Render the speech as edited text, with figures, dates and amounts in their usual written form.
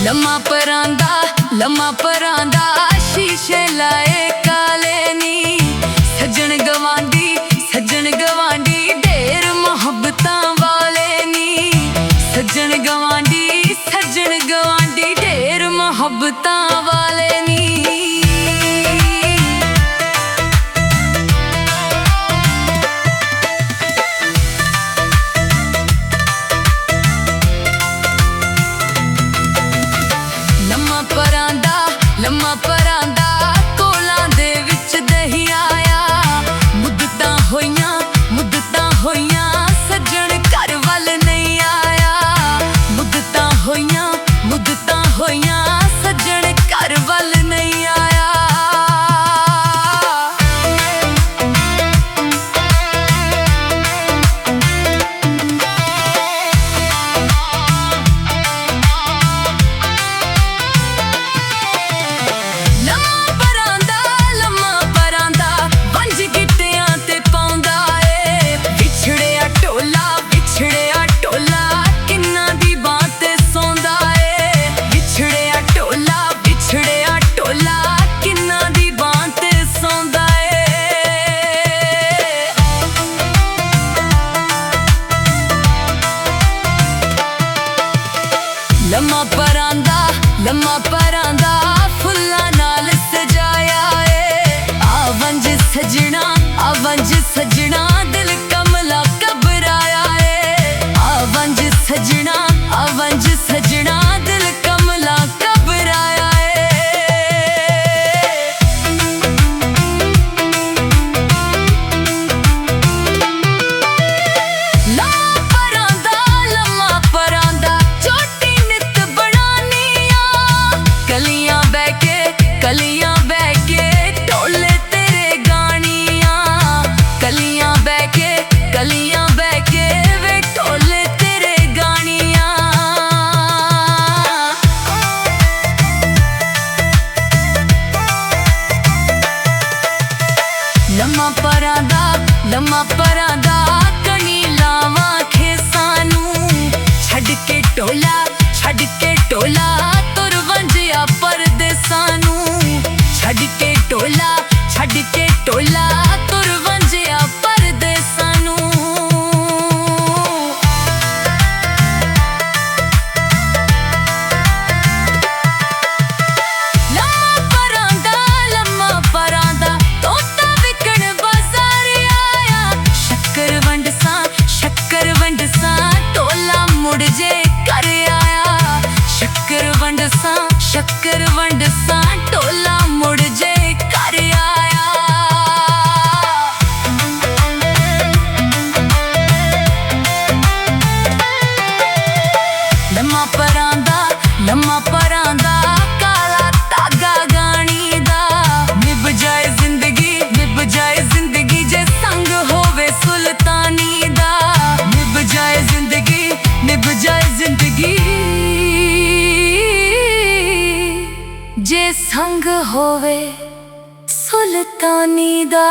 लम्मा परांदा शीशे लाए काले नी सज्जन गवांडी ढेर मोहब्बतां वाले नी सज्जन गवांडी ढेर मोहब्बतां वाले नी। लम्मा परांदा कोलां दे विच दही आया मुद्दतां होइयां सज्जन घर वल नहीं आया मुद्दतां होइयां सज्जन घर वल नहीं आया। लम्मा परांदा फुल्लां नाल सजाया ए आवंज सजना दिल कमला घबराया ए आवंज सजना दिल कमला घबराया ए। लम्मा परांदा चोटी नित कलियां बह के ढोले तेरे गानियां कलियां बह के वे ढोले तेरे गानियां। लम्मा परांदा कनी लावां खेसां नूं छड्ड के टोला तुर वंजिया परदेसां नूं छड्ड के टोला तुर वंजिया परदेसां नूं। लम्मा परांदा तोता विकण बाजार आया शक्कर वंड सां टोला मुड़ जे घर आया शक्कर वंड सां टोला मुड़ जे घर आया। लम्मा परांदा काला धागा गानी दा निभ जाए जिंदगी जे संग होवे सुल्तानी दा निभ जाए जिंदगी जे संग होवे सुल्तानी दा।